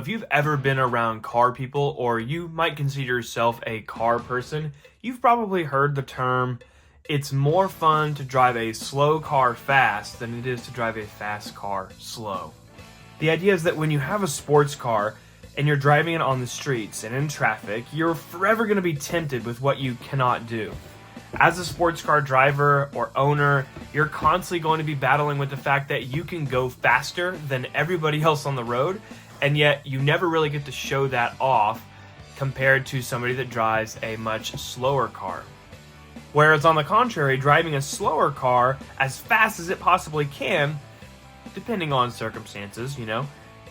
If you've ever been around car people, or you might consider yourself a car person, you've probably heard the term, it's more fun to drive a slow car fast than it is to drive a fast car slow. The idea is that when you have a sports car and you're driving it on the streets and in traffic, you're forever going to be tempted with what you cannot do. As a sports car driver or owner, you're constantly going to be battling with the fact that you can go faster than everybody else on the road, and yet you never really get to show that off compared to somebody that drives a much slower car. Whereas on the contrary, driving a slower car as fast as it possibly can, depending on circumstances,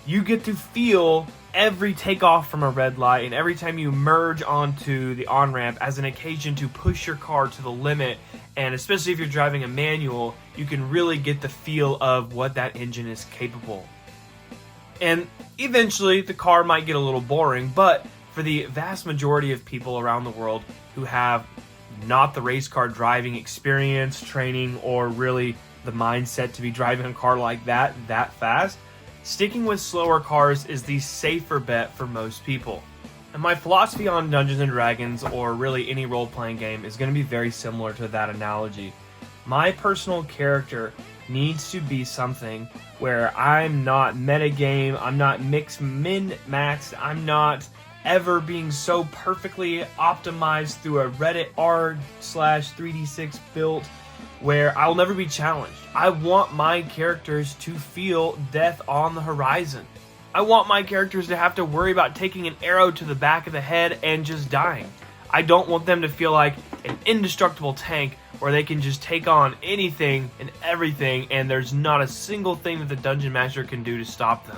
you get to feel every takeoff from a red light and every time you merge onto the on-ramp as an occasion to push your car to the limit. And especially if you're driving a manual, you can really get the feel of what that engine is capable. And eventually the car might get a little boring, but for the vast majority of people around the world who have not the race car driving experience, training, or really the mindset to be driving a car like that fast, sticking with slower cars is the safer bet for most people. And my philosophy on Dungeons & Dragons, or really any role-playing game, is going to be very similar to that analogy. My personal character needs to be something where I'm not metagame, I'm not min-maxed, I'm not ever being so perfectly optimized through a Reddit r/3d6 build where I'll never be challenged. I want my characters to feel death on the horizon. I want my characters to have to worry about taking an arrow to the back of the head and just dying. I don't want them to feel like an indestructible tank where they can just take on anything and everything and there's not a single thing that the Dungeon Master can do to stop them.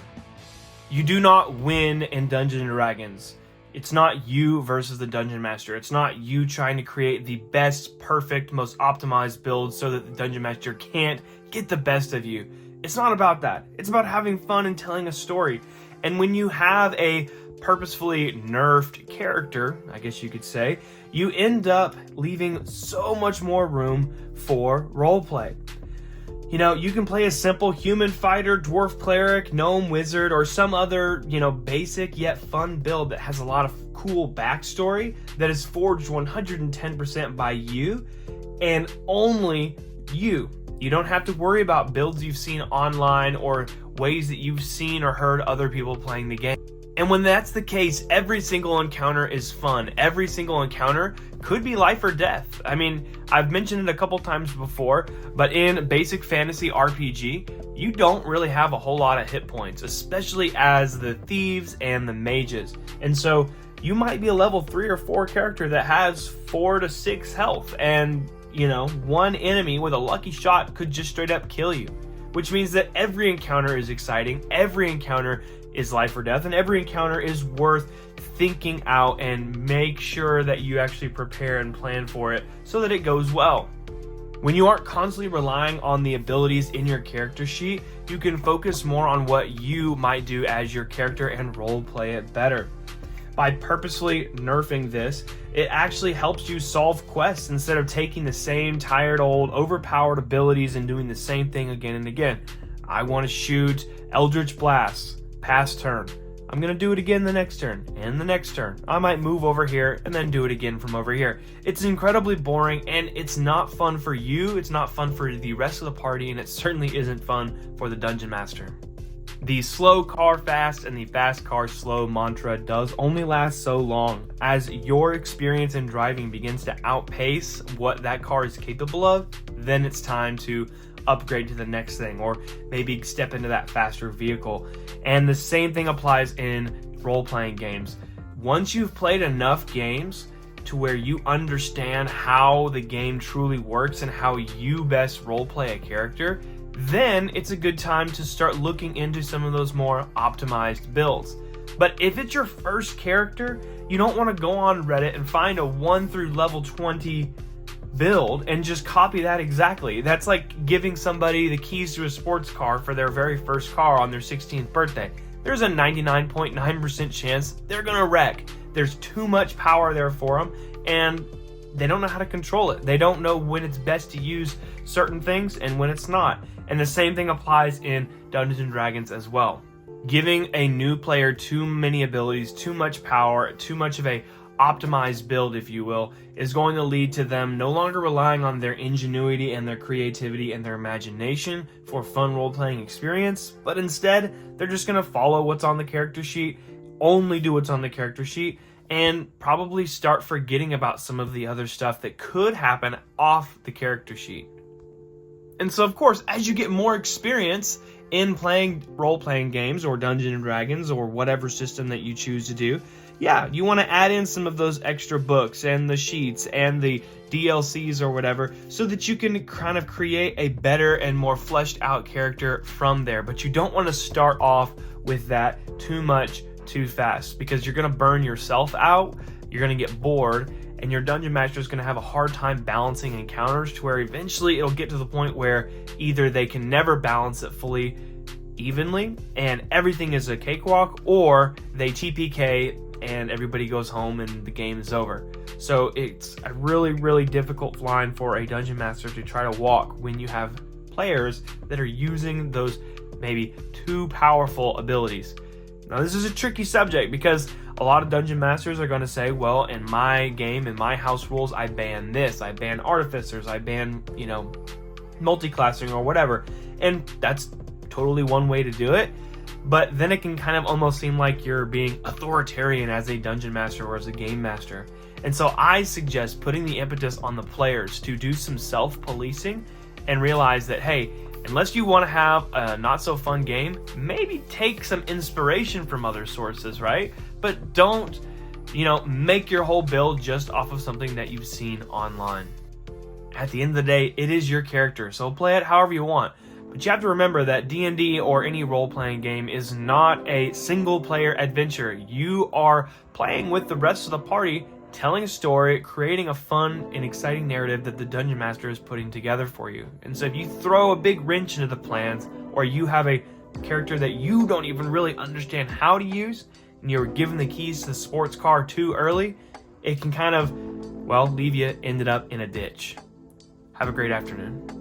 You do not win in Dungeons & Dragons. It's not you versus the Dungeon Master. It's not you trying to create the best, perfect, most optimized build so that the Dungeon Master can't get the best of you. It's not about that. It's about having fun and telling a story. And when you have a purposefully nerfed character, I guess you could say, you end up leaving so much more room for roleplay. You can play a simple human fighter, dwarf cleric, gnome wizard, or some other, basic yet fun build that has a lot of cool backstory that is forged 110% by you and only you. You don't have to worry about builds you've seen online or ways that you've seen or heard other people playing the game. And when that's the case, every single encounter is fun. Every single encounter could be life or death. I mean, I've mentioned it a couple times before, but in basic fantasy RPG, you don't really have a whole lot of hit points, especially as the thieves and the mages. And so you might be a level 3 or 4 character that has 4 to 6 health, and one enemy with a lucky shot could just straight up kill you. Which means that every encounter is exciting, every encounter is life or death, and every encounter is worth thinking out and make sure that you actually prepare and plan for it so that it goes well. When you aren't constantly relying on the abilities in your character sheet, you can focus more on what you might do as your character and role play it better. By purposely nerfing this, it actually helps you solve quests instead of taking the same tired old overpowered abilities and doing the same thing again and again. I want to shoot Eldritch Blast, pass turn. I'm going to do it again the next turn, and the next turn. I might move over here and then do it again from over here. It's incredibly boring, and it's not fun for you, it's not fun for the rest of the party, and it certainly isn't fun for the Dungeon Master. The slow car fast and the fast car slow mantra does only last so long. As your experience in driving begins to outpace what that car is capable of, then it's time to upgrade to the next thing, or maybe step into that faster vehicle. And the same thing applies in role-playing games. Once you've played enough games to where you understand how the game truly works and how you best role-play a character, then it's a good time to start looking into some of those more optimized builds. But if it's your first character, you don't want to go on Reddit and find a 1 through level 20 build and just copy that exactly. That's like giving somebody the keys to a sports car for their very first car on their 16th birthday. There's a 99.9% chance they're gonna wreck. There's too much power there for them, and they don't know how to control it. They don't know when it's best to use certain things and when it's not. And the same thing applies in Dungeons & Dragons as well. Giving a new player too many abilities, too much power, too much of a optimized build, if you will, is going to lead to them no longer relying on their ingenuity and their creativity and their imagination for fun role-playing experience, but instead they're just going to follow what's on the character sheet, only do what's on the character sheet, and probably start forgetting about some of the other stuff that could happen off the character sheet. And so, of course, as you get more experience in playing role-playing games or Dungeons & Dragons or whatever system that you choose to do, yeah, you want to add in some of those extra books and the sheets and the DLCs or whatever so that you can kind of create a better and more fleshed out character from there. But you don't want to start off with that too much too fast, because you're going to burn yourself out, you're going to get bored, and your dungeon master is going to have a hard time balancing encounters to where eventually it'll get to the point where either they can never balance it fully evenly and everything is a cakewalk, or they TPK and everybody goes home and the game is over. So it's a really, really difficult line for a dungeon master to try to walk when you have players that are using those maybe too powerful abilities. Now, this is a tricky subject because a lot of dungeon masters are going to say, well, in my game, in my house rules, I ban this, I ban artificers, I ban, multi-classing or whatever. And that's totally one way to do it. But then it can kind of almost seem like you're being authoritarian as a dungeon master or as a game master. And so I suggest putting the impetus on the players to do some self-policing and realize that, hey, unless you want to have a not so fun game, maybe take some inspiration from other sources, right? But don't, make your whole build just off of something that you've seen online. At the end of the day, it is your character, so play it however you want. But you have to remember that D&D or any role-playing game is not a single-player adventure. You are playing with the rest of the party, telling a story, creating a fun and exciting narrative that the Dungeon Master is putting together for you. And so if you throw a big wrench into the plans, or you have a character that you don't even really understand how to use, and you're given the keys to the sports car too early, it can kind of, leave you ended up in a ditch. Have a great afternoon.